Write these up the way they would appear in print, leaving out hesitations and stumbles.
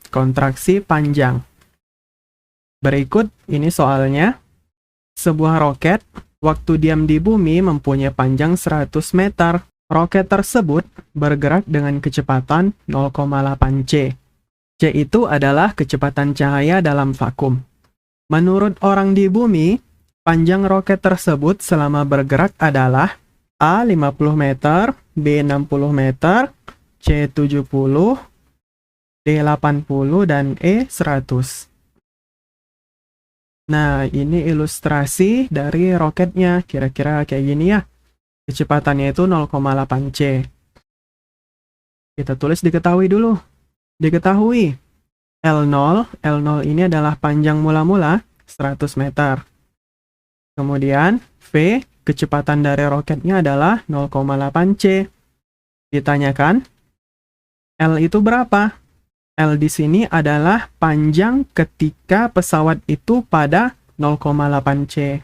kontraksi panjang. Berikut ini soalnya. Sebuah roket, waktu diam di bumi mempunyai panjang 100 meter. Roket tersebut bergerak dengan kecepatan 0,8 C. C itu adalah kecepatan cahaya dalam vakum. Menurut orang di bumi, panjang roket tersebut selama bergerak adalah A 50 meter, B 60 meter, C 70, D 80, dan E 100. Nah, ini ilustrasi dari roketnya. Kira-kira kayak gini ya. Kecepatannya itu 0,8 C. Kita tulis diketahui dulu. Diketahui. L0 ini adalah panjang mula-mula 100 meter. Kemudian, V, kecepatan dari roketnya adalah 0,8 C. Ditanyakan, L itu berapa? L di sini adalah panjang ketika pesawat itu pada 0,8 C.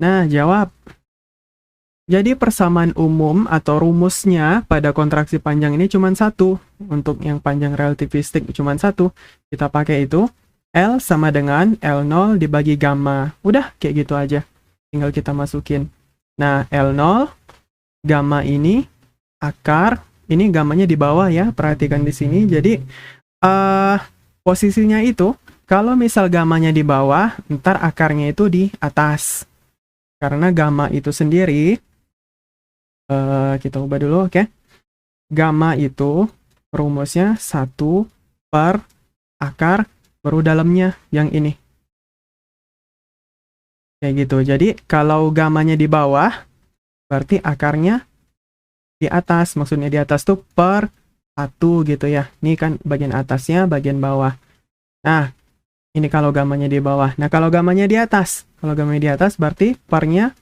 Nah, jawab. Jadi persamaan umum atau rumusnya pada kontraksi panjang ini cuma satu. Untuk yang panjang relativistik cuma satu. Kita pakai itu. L sama dengan L0 dibagi gamma. Udah, kayak gitu aja. Tinggal kita masukin. Nah, L0, gamma ini, akar, ini gammanya di bawah ya, perhatikan di sini. Jadi, posisinya itu, kalau misal gammanya di bawah, ntar akarnya itu di atas. Karena gamma itu sendiri, kita ubah dulu, oke. Gamma itu, rumusnya 1 per akar, baru dalamnya yang ini. Kayak gitu. Jadi, kalau gammanya di bawah, berarti akarnya di atas, maksudnya di atas tuh per 1 gitu ya. Ini kan bagian atasnya, bagian bawah. Nah, ini kalau gammanya di bawah. Nah, kalau gammanya di atas. Kalau gammanya di atas berarti pernya,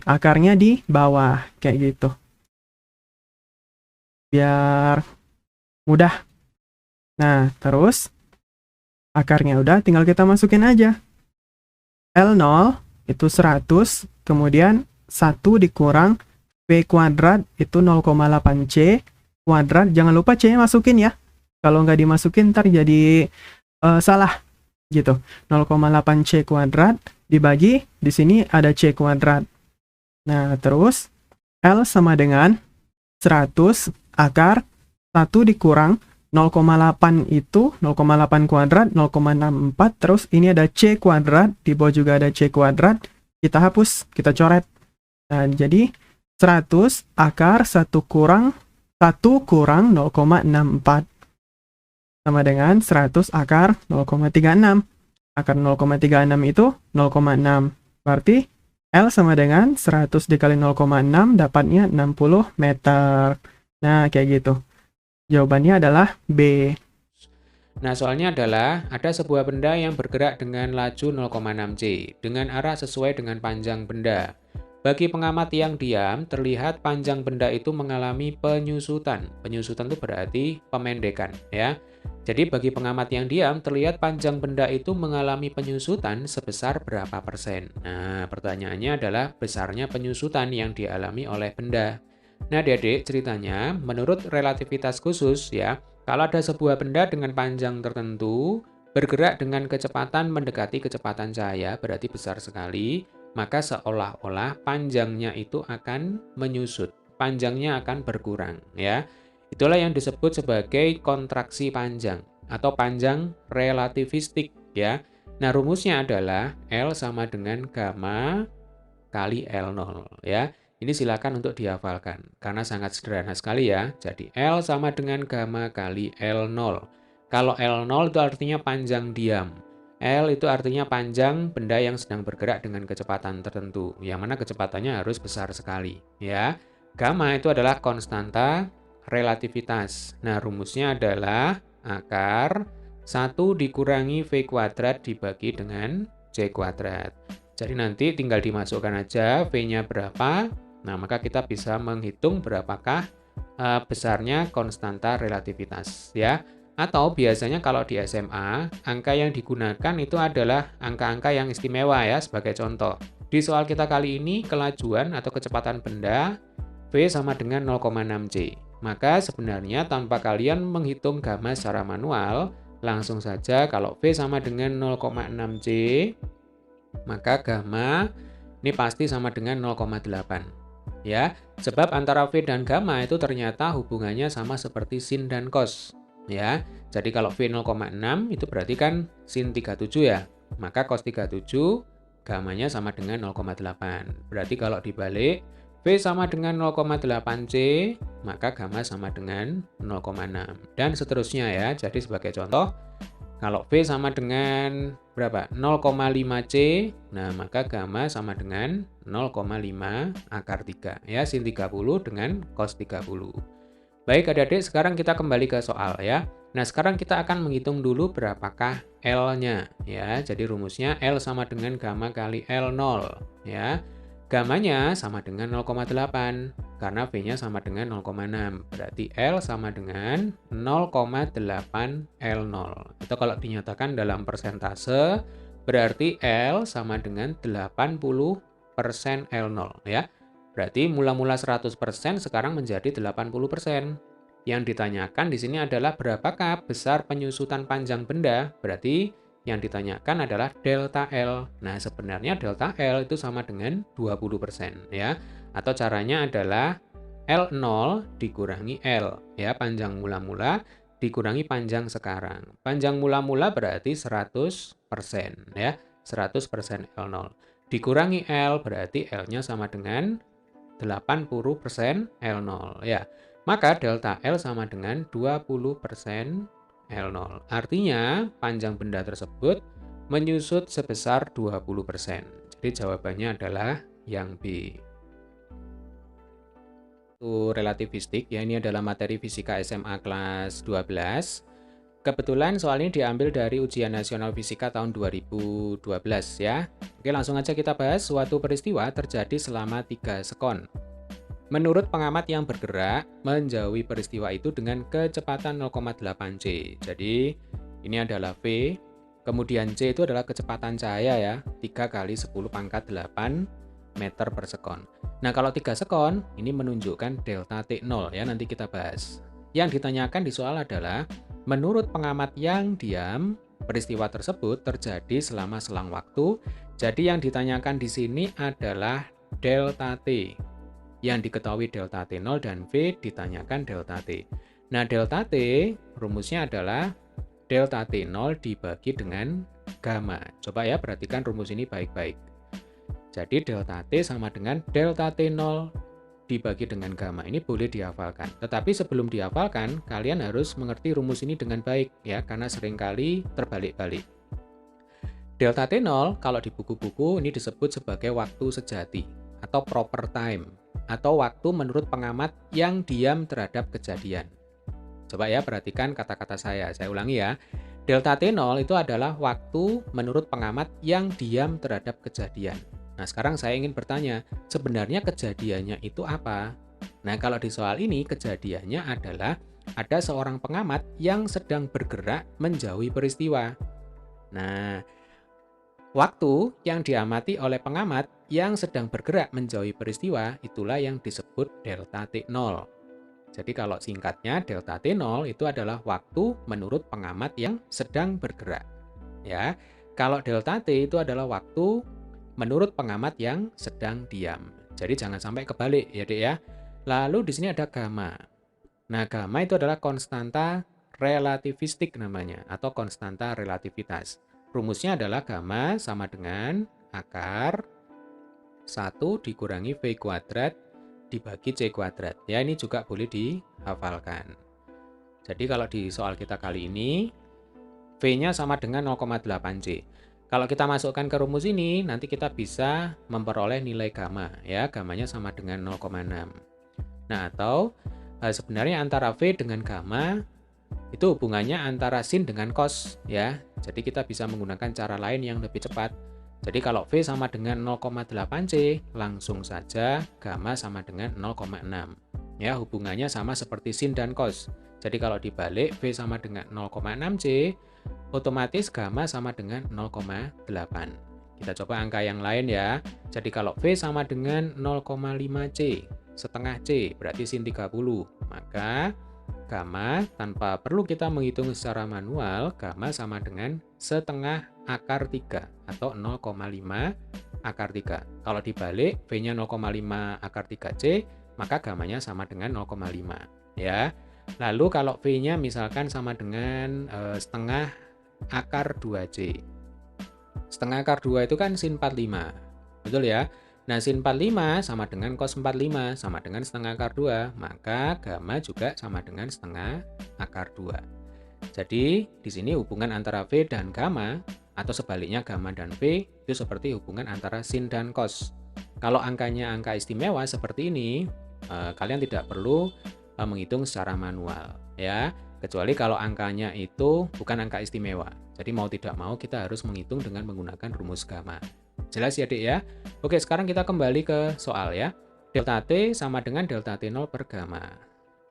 akarnya di bawah. Kayak gitu. Biar mudah. Nah, terus akarnya udah, tinggal kita masukin aja. L0 itu 100, kemudian 1 dikurang V kuadrat itu 0,8 C kuadrat. Jangan lupa C-nya masukin ya. Kalau nggak dimasukin ntar jadi salah gitu. 0,8 C kuadrat dibagi, di sini ada C kuadrat. Nah, terus L sama dengan 100 akar 1 dikurang 0,8 itu 0,8 kuadrat 0,64, terus ini ada C kuadrat, di bawah juga ada C kuadrat. Kita hapus, kita coret. Nah, jadi 100 akar 1 kurang 0,64 sama dengan 100 akar 0,36. Akar 0,36 itu 0,6. Berarti L sama dengan 100 dikali 0,6 dapatnya 60 meter. Nah, kayak gitu. Jawabannya adalah B. Nah, soalnya adalah ada sebuah benda yang bergerak dengan laju 0,6 C dengan arah sesuai dengan panjang benda. Bagi pengamat yang diam, terlihat panjang benda itu mengalami penyusutan. Penyusutan itu berarti pemendekan, ya. Jadi bagi pengamat yang diam, terlihat panjang benda itu mengalami penyusutan sebesar berapa persen. Nah, pertanyaannya adalah besarnya penyusutan yang dialami oleh benda. Nah, adik-adik, ceritanya menurut relativitas khusus, ya, kalau ada sebuah benda dengan panjang tertentu, bergerak dengan kecepatan mendekati kecepatan cahaya, berarti besar sekali, maka seolah-olah panjangnya itu akan menyusut, panjangnya akan berkurang, ya. Itulah yang disebut sebagai kontraksi panjang atau panjang relativistik, ya. Nah, rumusnya adalah L sama dengan gamma kali L0, ya. Ini silakan untuk dihafalkan karena sangat sederhana sekali ya. Jadi L sama dengan gamma kali L0. Kalau L0 itu artinya panjang diam. L itu artinya panjang benda yang sedang bergerak dengan kecepatan tertentu, yang mana kecepatannya harus besar sekali, ya. Gamma itu adalah konstanta relativitas. Nah, rumusnya adalah akar 1 dikurangi V kuadrat dibagi dengan C kuadrat. Jadi nanti tinggal dimasukkan aja V-nya berapa. Nah, maka kita bisa menghitung berapakah besarnya konstanta relativitas, ya. Atau biasanya kalau di SMA, angka yang digunakan itu adalah angka-angka yang istimewa ya, sebagai contoh. Di soal kita kali ini, kelajuan atau kecepatan benda V sama dengan 0,6 C. Maka sebenarnya tanpa kalian menghitung gamma secara manual, langsung saja kalau V sama dengan 0,6C, maka gamma ini pasti sama dengan 0,8. Ya, sebab antara V dan gamma itu ternyata hubungannya sama seperti sin dan cos. Ya, jadi kalau V 0,6 itu berarti kan sin 37 ya. Maka cos 37 gammanya sama dengan 0,8. Berarti kalau dibalik V sama dengan 0,8C, maka gamma sama dengan 0,6. Dan seterusnya ya. Jadi sebagai contoh, kalau V sama dengan berapa? 0,5C, nah maka gamma sama dengan 0,5 akar 3. Ya, sin 30 dengan cos 30. Baik adik-adik, sekarang kita kembali ke soal ya. Nah, sekarang kita akan menghitung dulu berapakah L-nya ya. Jadi rumusnya L sama dengan gamma kali L0 ya. Gammanya sama dengan 0,8 karena V-nya sama dengan 0,6. Berarti L sama dengan 0,8 L0. Itu kalau dinyatakan dalam persentase berarti L sama dengan 80% L0 ya. Berarti mula-mula 100% sekarang menjadi 80%. Yang ditanyakan di sini adalah berapakah besar penyusutan panjang benda, berarti yang ditanyakan adalah delta L. Nah, sebenarnya delta L itu sama dengan 20% ya. Atau caranya adalah L0 dikurangi L ya, panjang mula-mula dikurangi panjang sekarang. Panjang mula-mula berarti 100% ya. 100% L0. Dikurangi L berarti L-nya sama dengan 80% L0 ya. Maka delta L sama dengan 20% L0. Artinya, panjang benda tersebut menyusut sebesar 20%. Jadi jawabannya adalah yang B. Itu relativistik, ya ini adalah materi fisika SMA kelas 12. Kebetulan soal ini diambil dari ujian nasional fisika tahun 2012 ya. Oke, langsung aja kita bahas. Suatu peristiwa terjadi selama 3 sekon. Menurut pengamat yang bergerak, menjauhi peristiwa itu dengan kecepatan 0,8C. Jadi, ini adalah V, kemudian C itu adalah kecepatan cahaya ya, 3 kali 10 pangkat 8 meter per sekon. Nah, kalau 3 sekon, ini menunjukkan delta T0 ya, nanti kita bahas. Yang ditanyakan di soal adalah, menurut pengamat yang diam, peristiwa tersebut terjadi selama selang waktu. Jadi, yang ditanyakan di sini adalah delta T. Yang diketahui delta T0 dan V ditanyakan delta T. Nah, delta T rumusnya adalah delta T0 dibagi dengan gamma. Coba ya, perhatikan rumus ini baik-baik. Jadi, delta T sama dengan delta T0 dibagi dengan gamma. Ini boleh dihafalkan. Tetapi sebelum dihafalkan, kalian harus mengerti rumus ini dengan baik ya, karena seringkali terbalik-balik. Delta T0 kalau di buku-buku ini disebut sebagai waktu sejati atau proper time, atau waktu menurut pengamat yang diam terhadap kejadian. Coba ya, perhatikan kata-kata saya ulangi ya. Delta T0 itu adalah waktu menurut pengamat yang diam terhadap kejadian. Nah, sekarang saya ingin bertanya, sebenarnya kejadiannya itu apa? Nah, kalau di soal ini kejadiannya adalah ada seorang pengamat yang sedang bergerak menjauhi peristiwa. Nah, waktu yang diamati oleh pengamat yang sedang bergerak menjauhi peristiwa, itulah yang disebut delta T0. Jadi kalau singkatnya, delta T0 itu adalah waktu menurut pengamat yang sedang bergerak. Ya, kalau delta T itu adalah waktu menurut pengamat yang sedang diam. Jadi jangan sampai kebalik ya, Dek ya. Lalu di sini ada gamma. Nah, gamma itu adalah konstanta relativistik namanya, atau konstanta relativitas. Rumusnya adalah gamma sama dengan akar 1 dikurangi V kuadrat dibagi C kuadrat. Ya, ini juga boleh dihafalkan. Jadi kalau di soal kita kali ini, V-nya sama dengan 0,8C. Kalau kita masukkan ke rumus ini, nanti kita bisa memperoleh nilai gamma. Ya, gammanya sama dengan 0,6. Nah, atau sebenarnya antara V dengan gamma, itu hubungannya antara sin dengan cos. Ya, jadi kita bisa menggunakan cara lain yang lebih cepat. Jadi kalau V sama dengan 0,8C, langsung saja gamma sama dengan 0,6. Ya, hubungannya sama seperti sin dan cos. Jadi kalau dibalik V sama dengan 0,6C, otomatis gamma sama dengan 0,8. Kita coba angka yang lain ya. Jadi kalau V sama dengan 0,5C, setengah C, berarti sin 30. Maka gamma tanpa perlu kita menghitung secara manual, gamma sama dengan setengah akar 3 atau 0,5 akar 3. Kalau dibalik, V-nya 0,5 akar 3C, maka gammanya sama dengan 0,5. Ya. Lalu kalau V-nya misalkan sama dengan setengah akar 2C. Setengah akar 2 itu kan sin 45. Betul ya? Nah, sin 45 sama dengan cos 45, sama dengan setengah akar 2. Maka gamma juga sama dengan setengah akar 2. Jadi, di sini hubungan antara V dan gamma, atau sebaliknya gamma dan V, itu seperti hubungan antara sin dan cos. Kalau angkanya angka istimewa seperti ini, kalian tidak perlu menghitung secara manual, ya. Kecuali kalau angkanya itu bukan angka istimewa. Jadi mau tidak mau kita harus menghitung dengan menggunakan rumus gamma. Jelas ya, Dek ya? Oke, sekarang kita kembali ke soal ya. Delta T sama dengan delta T0 per gamma.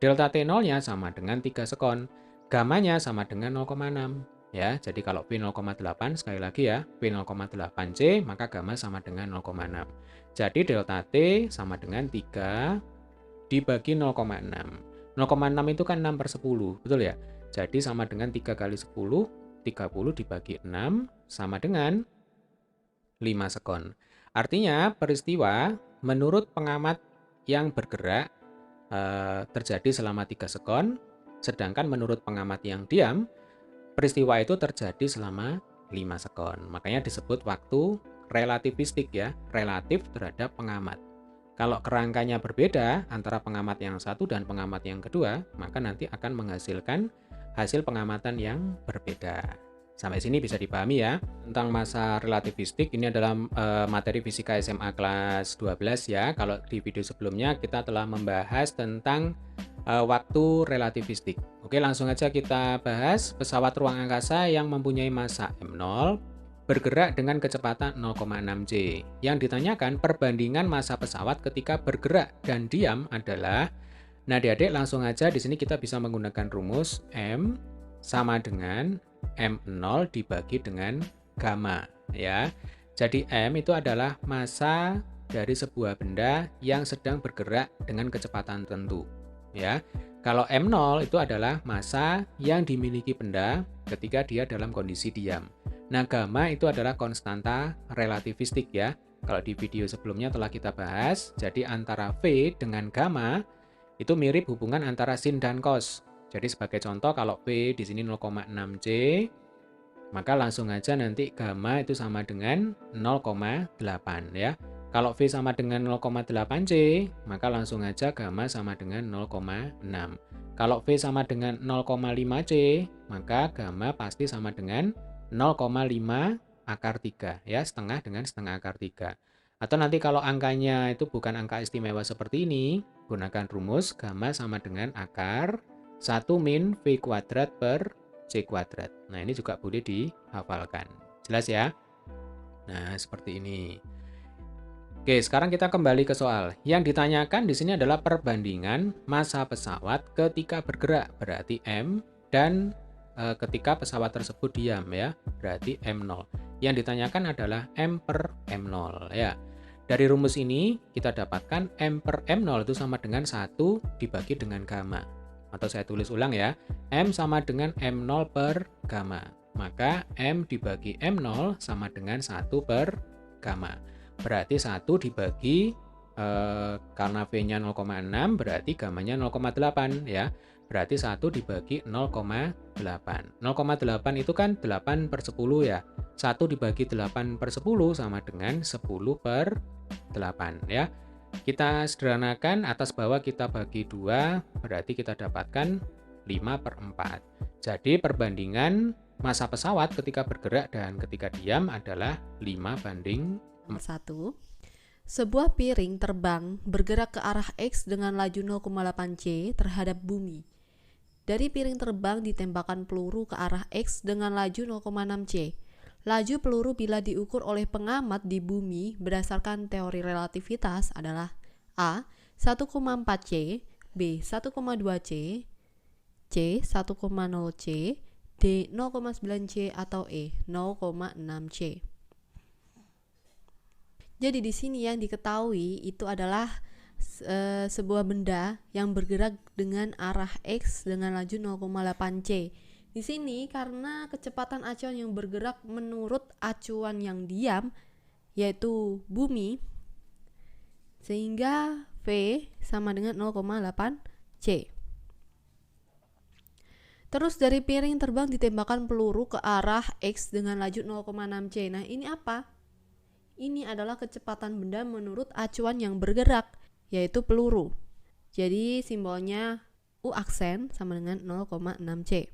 Delta T0-nya sama dengan 3 sekon. Gammanya sama dengan 0,6. Ya, jadi kalau V 0,8 sekali lagi ya, V 0,8C, maka gamma sama dengan 0,6. Jadi delta T sama dengan 3 dibagi 0,6. 0,6 itu kan 6 per 10, betul ya? Jadi sama dengan 3 kali 10, 30 dibagi 6 sama dengan 5 sekon. Artinya peristiwa menurut pengamat yang bergerak terjadi selama 3 sekon, sedangkan menurut pengamat yang diam, peristiwa itu terjadi selama 5 sekon. Makanya disebut waktu relativistik ya, relatif terhadap pengamat. Kalau kerangkanya berbeda antara pengamat yang satu dan pengamat yang kedua, maka nanti akan menghasilkan hasil pengamatan yang berbeda. Sampai sini bisa dipahami ya. Tentang masa relativistik, ini adalah materi fisika SMA kelas 12 ya. Kalau di video sebelumnya kita telah membahas tentang waktu relativistik. Oke, langsung aja kita bahas. Pesawat ruang angkasa yang mempunyai massa m0 bergerak dengan kecepatan 0,6 J. Yang ditanyakan perbandingan massa pesawat ketika bergerak dan diam adalah, nah adik-adik langsung aja di sini kita bisa menggunakan rumus M sama dengan M0 dibagi dengan gamma ya. Jadi M itu adalah massa dari sebuah benda yang sedang bergerak dengan kecepatan tertentu ya. Kalau M0 itu adalah massa yang dimiliki benda ketika dia dalam kondisi diam. Nah, gamma itu adalah konstanta relativistik ya. Kalau di video sebelumnya telah kita bahas, jadi antara V dengan gamma itu mirip hubungan antara sin dan cos. Jadi sebagai contoh kalau V di sini 0,6C, maka langsung aja nanti gamma itu sama dengan 0,8 ya. Kalau V sama dengan 0,8C, maka langsung aja gamma sama dengan 0,6. Kalau V sama dengan 0,5C, maka gamma pasti sama dengan 0,5 akar 3 ya, setengah dengan setengah akar 3. Atau nanti kalau angkanya itu bukan angka istimewa seperti ini, gunakan rumus gamma sama dengan akar 1 min V kuadrat per C kuadrat. Nah, ini juga boleh dihafalkan. Jelas ya? Nah, seperti ini. Oke, sekarang kita kembali ke soal. Yang ditanyakan di sini adalah perbandingan massa pesawat ketika bergerak, berarti M, dan ketika pesawat tersebut diam ya, berarti M0. Yang ditanyakan adalah M per M0 ya. Dari rumus ini kita dapatkan M per M0 itu sama dengan 1 dibagi dengan gamma. Atau saya tulis ulang ya, M sama dengan M0 per gamma. Maka M dibagi M0 sama dengan 1 per gamma. Berarti 1 dibagi, karena V-nya 0,6 berarti gammanya 0,8 ya. Berarti 1 dibagi 0,8. 0,8 itu kan 8 per 10 ya. 1 dibagi 8 per 10 sama dengan 10 per 8 ya. Kita sederhanakan, atas bawah kita bagi 2, berarti kita dapatkan 5 per 4. Jadi perbandingan massa pesawat ketika bergerak dan ketika diam adalah 5 banding 1. Sebuah piring terbang bergerak ke arah X dengan laju 0,8 C terhadap bumi. Dari piring terbang ditembakkan peluru ke arah X dengan laju 0,6 C. Laju peluru bila diukur oleh pengamat di bumi berdasarkan teori relativitas adalah A. 1,4 C, B. 1,2 C, C. 1,0 C, D. 0,9 C, atau E. 0,6 C. Jadi di sini yang diketahui itu adalah sebuah benda yang bergerak dengan arah X dengan laju 0,8 C. Di sini karena kecepatan acuan yang bergerak menurut acuan yang diam yaitu bumi, sehingga V sama dengan 0,8 C. Terus dari piring terbang ditembakkan peluru ke arah X dengan laju 0,6 C. Nah, ini apa? Ini adalah kecepatan benda menurut acuan yang bergerak, yaitu peluru. Jadi simbolnya U aksen sama dengan 0,6 C.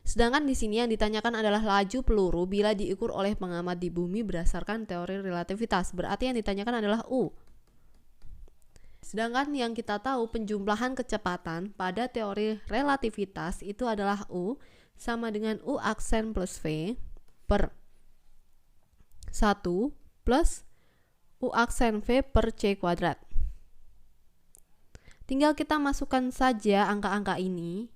Sedangkan di sini yang ditanyakan adalah laju peluru bila diukur oleh pengamat di bumi berdasarkan teori relativitas. Berarti yang ditanyakan adalah U. Sedangkan yang kita tahu penjumlahan kecepatan pada teori relativitas itu adalah U sama dengan U aksen plus V per 1 plus U aksen V per C kuadrat. Tinggal kita masukkan saja angka-angka ini.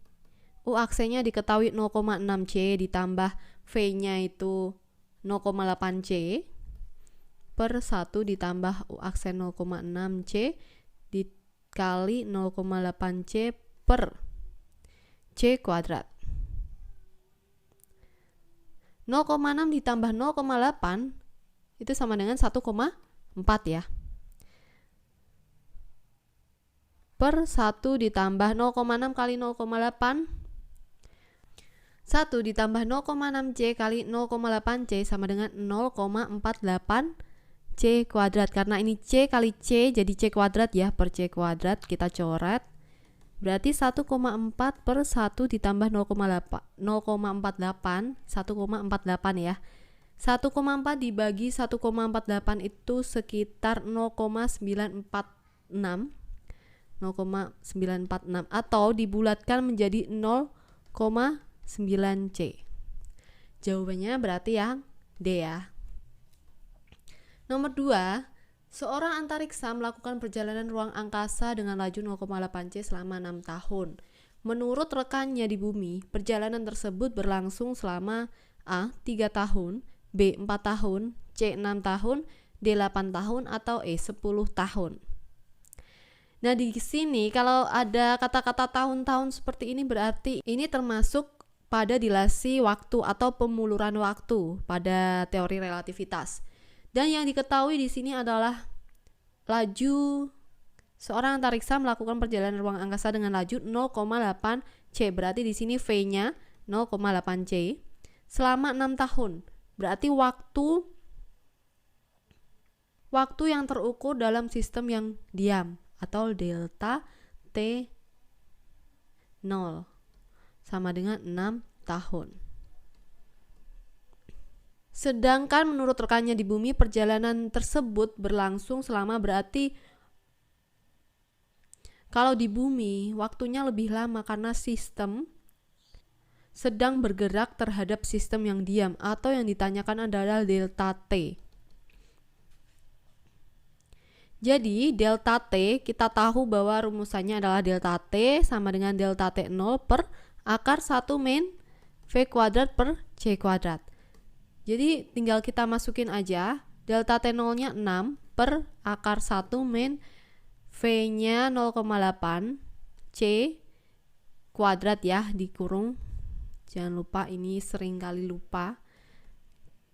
U aksennya diketahui 0,6 C ditambah V-nya itu 0,8 C per 1 ditambah U aksen 0,6 C dikali 0,8 C per C kuadrat. 0,6 ditambah 0,8 itu sama dengan 1,4 ya. Per 1 ditambah 0,6 kali 0,8, 1 ditambah 0,6 C kali 0,8 C sama dengan 0,48 C kuadrat. Karena ini C kali C jadi C kuadrat ya, per C kuadrat kita coret. Berarti 1,4 per 1 ditambah 0,48 1,48 ya. 1,4 dibagi 1,48 itu sekitar 0,946 atau dibulatkan menjadi 0,9 C. Jawabannya berarti yang D ya. Nomor 2, seorang antariksa melakukan perjalanan ruang angkasa dengan laju 0,8 C selama 6 tahun. Menurut rekannya di bumi, perjalanan tersebut berlangsung selama A. 3 tahun, B. 4 tahun, C. 6 tahun, D. 8 tahun, atau E. 10 tahun. Nah, di sini kalau ada kata-kata tahun-tahun seperti ini berarti ini termasuk pada dilasi waktu atau pemuluran waktu pada teori relativitas. Dan yang diketahui di sini adalah laju seorang antariksa melakukan perjalanan ruang angkasa dengan laju 0,8 C. Berarti di sini V-nya 0,8 C selama 6 tahun. Berarti waktu yang terukur dalam sistem yang diam atau delta T 0 sama dengan 6 tahun. Sedangkan menurut rekannya di bumi perjalanan tersebut berlangsung selama, berarti kalau di bumi waktunya lebih lama karena sistem sedang bergerak terhadap sistem yang diam atau yang ditanyakan adalah delta T. Jadi delta T kita tahu bahwa rumusannya adalah delta T sama dengan delta T0 per akar 1 min V kuadrat per C kuadrat. Jadi tinggal kita masukin aja delta T0 nya 6 per akar 1 min V nya 0,8 C kuadrat ya, dikurung. Jangan lupa, ini sering kali lupa.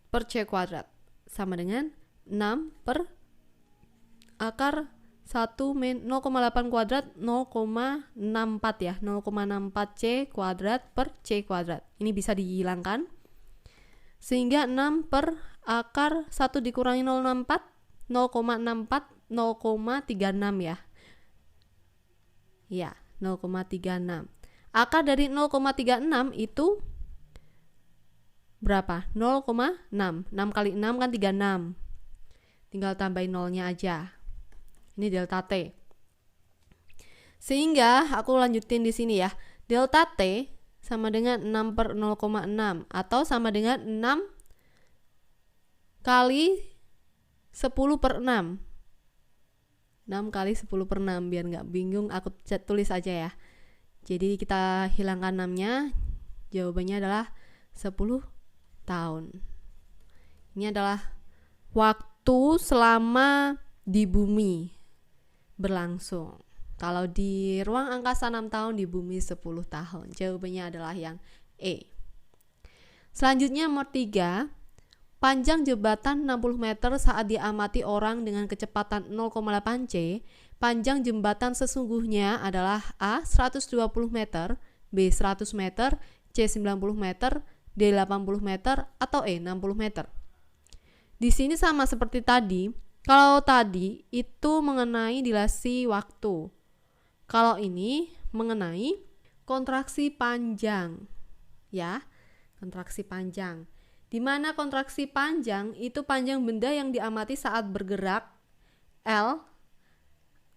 Per C kuadrat sama dengan 6 per akar 1 min 0,8 kuadrat 0,64 ya, 0,64 C kuadrat per C kuadrat. Ini bisa dihilangkan sehingga 6 per akar 1 dikurangi 0,64 0,36 ya. Ya, 0,36. Akar dari 0,36 itu berapa? 0,6. 6 kali 6 kan 36. Tinggal tambahin nolnya aja. Ini delta T. Sehingga aku lanjutin di sini ya. Delta T sama dengan 6 per 0,6 atau sama dengan 6 kali 10 per 6. 6 kali 10 per 6, biar nggak bingung aku tulis aja ya. Jadi kita hilangkan 6-nya, jawabannya adalah 10 tahun. Ini adalah waktu selama di bumi. berlangsung. Kalau di ruang angkasa 6 tahun, di bumi 10 tahun. Jawabannya adalah yang E. Selanjutnya nomor 3, panjang jembatan 60 meter saat diamati orang dengan kecepatan 0,8 C. Panjang jembatan sesungguhnya adalah A. 120 meter, B. 100 meter, C. 90 meter, D. 80 meter, atau E. 60 meter. Di sini sama seperti tadi. Kalau tadi itu mengenai dilasi waktu. Kalau ini mengenai kontraksi panjang. Ya, kontraksi panjang. Di mana kontraksi panjang itu panjang benda yang diamati saat bergerak L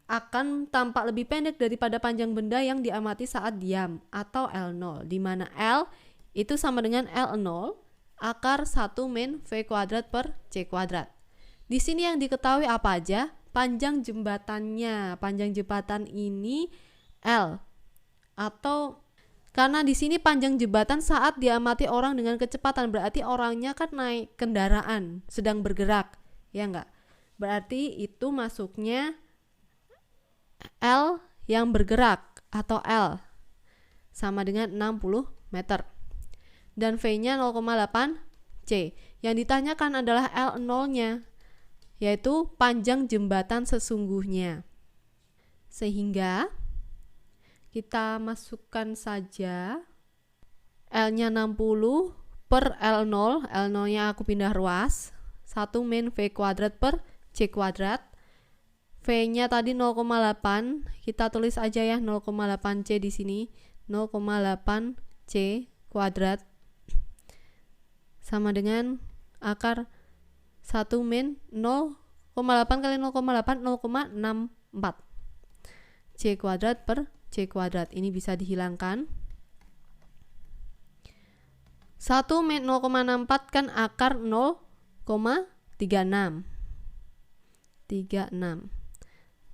akan tampak lebih pendek daripada panjang benda yang diamati saat diam atau L0, di mana L itu sama dengan L0 akar 1 min V kuadrat per C kuadrat. Di sini yang diketahui apa aja? Panjang jembatannya. Panjang jembatan ini L. Atau karena di sini panjang jembatan saat diamati orang dengan kecepatan, berarti orangnya kan naik kendaraan, sedang bergerak, ya enggak? Berarti itu masuknya L yang bergerak atau L sama dengan 60 meter. Dan V-nya 0,8 C. Yang ditanyakan adalah L0-nya, yaitu panjang jembatan sesungguhnya. Sehingga kita masukkan saja L-nya 60 per L0. L0-nya aku pindah ruas. 1 min V kuadrat per C kuadrat. V-nya tadi 0,8. Kita tulis aja ya 0,8 C di sini. 0,8 C kuadrat sama dengan akar 1 min 0,8 kali 0,8 0,64 C kuadrat per C kuadrat. Ini bisa dihilangkan. 1 min 0,64 kan akar 0,36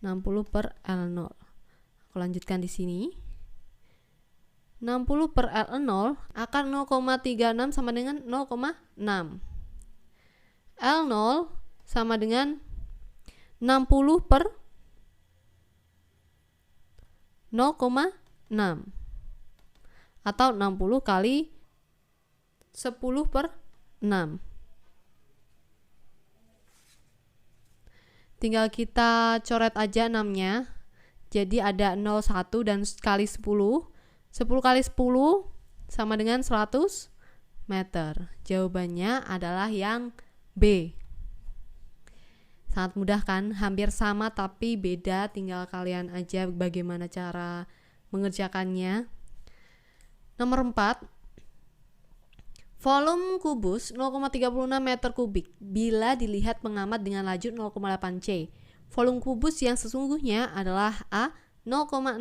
60 per L0. Aku lanjutkan di sini. 60 per L0 akar 0,36 sama dengan 0,6. L0 sama dengan 60 per 0,6 atau 60 kali 10 per 6. Tinggal kita coret aja 6-nya. Jadi ada 0,1 dan kali 10. 10 kali 10 sama dengan 100 meter. Jawabannya adalah yang B. Sangat mudah kan? Hampir sama tapi beda, tinggal kalian aja bagaimana cara mengerjakannya. Nomor 4. Volume kubus 0,36 meter kubik bila dilihat pengamat dengan laju 0,8 C. Volume kubus yang sesungguhnya adalah A. 0,60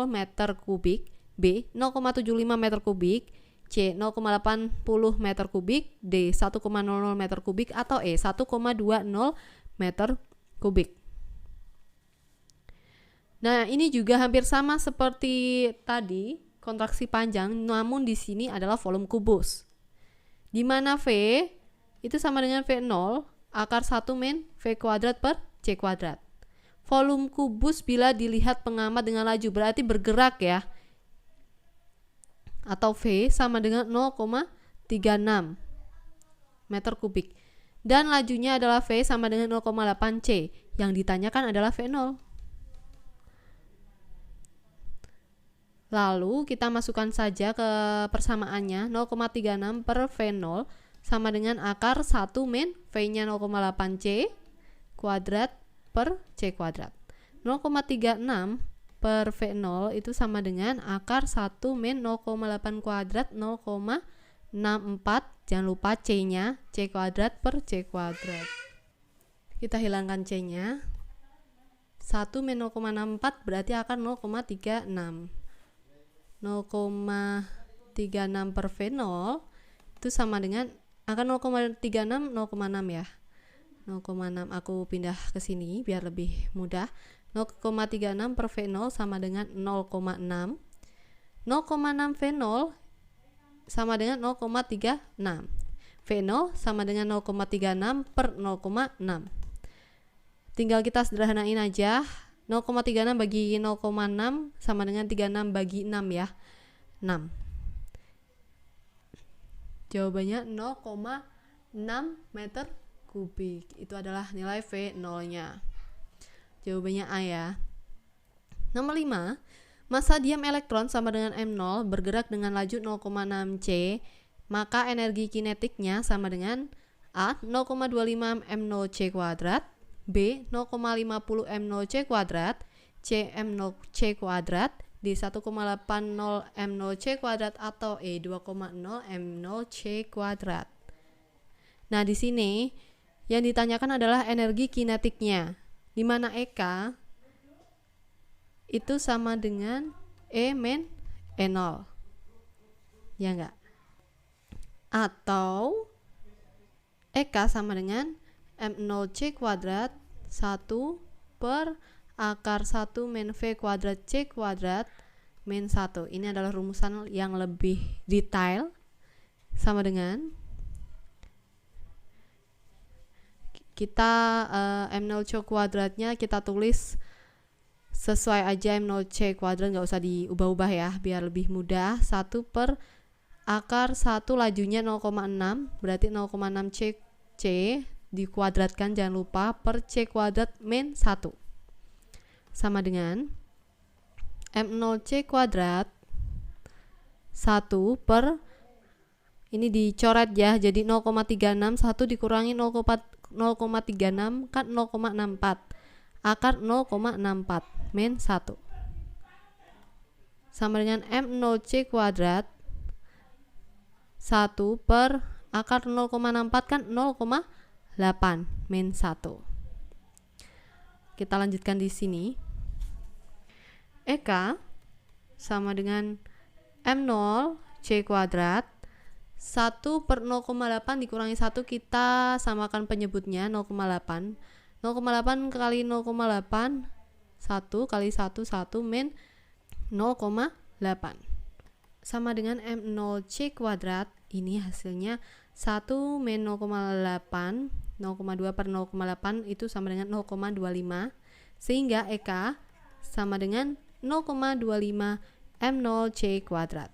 meter kubik, B. 0,75 meter kubik, C. 0,80 meter kubik, D. 1,00 meter kubik, atau E. 1,20 meter kubik. Nah, ini juga hampir sama seperti tadi, kontraksi panjang, namun di sini adalah volume kubus. Di mana V itu sama dengan V0 akar 1 min V kuadrat per C kuadrat. Volume kubus bila dilihat pengamat dengan laju berarti bergerak ya. Atau V sama dengan 0,36 meter kubik. Dan lajunya adalah V sama dengan 0,8 C. Yang ditanyakan adalah V0. Lalu kita masukkan saja ke persamaannya. 0,36 per V0 sama dengan akar 1 min V-nya 0,8 C kuadrat per C kuadrat. 0,36 per V0 itu sama dengan akar 1 min 0,8 kuadrat 0,64, jangan lupa C-nya, C kuadrat per C kuadrat. Kita hilangkan C-nya. 1 min 0,64 berarti akar 0,36. 0,36 per V0 itu sama dengan akar 0,36 0,6 ya. 0,6 aku pindah ke sini biar lebih mudah. 0,36 per V0 sama dengan 0,6. 0,6 V0 sama dengan 0,36. V0 sama dengan 0,36 per 0,6. Tinggal kita sederhanain aja. 0,36 bagi 0,6 sama dengan 36 bagi 6 ya. 6. Jawabannya 0,6 meter kubik. Itu adalah nilai V0-nya. Jawabannya A ya. Nomor 5, massa diam elektron sama dengan M0 bergerak dengan laju 0,6 C, maka energi kinetiknya sama dengan A. 0,25 M0 C kuadrat, B. 0,50 M0 C kuadrat, C. M0 C kuadrat, D. 1,80 M0 C kuadrat, atau E. 2,0 M0 C kuadrat. Nah, di sini yang ditanyakan adalah energi kinetiknya, di mana EK itu sama dengan E min E0. Ya enggak? Atau EK sama dengan M0 C kuadrat 1 per akar 1 min V kuadrat C kuadrat min 1. Ini adalah rumusan yang lebih detail, sama dengan kita M0 C kuadratnya kita tulis sesuai aja M0 C kuadrat, nggak usah diubah-ubah ya biar lebih mudah. 1 per akar 1 lajunya 0,6 berarti 0,6 C dikuadratkan jangan lupa per C kuadrat min 1 sama dengan M0 C kuadrat 1 per, ini dicoret ya, jadi 0,36 1 dikurangi 0,36 kan 0,64 akar 0,64 min 1 sama dengan M0 C kuadrat 1 per akar 0,64 kan 0,8 min 1. Kita lanjutkan di sini. EK sama dengan M0 C kuadrat 1 per 0,8 dikurangi 1, kita samakan penyebutnya 0,8. 0,8 kali 0,8 1 kali 1 1 min 0,8 sama dengan M0 C kuadrat. Ini hasilnya 1 min 0,8, 0,2 per 0,8 itu sama dengan 0,25, sehingga EK sama dengan 0,25 M0 C kuadrat.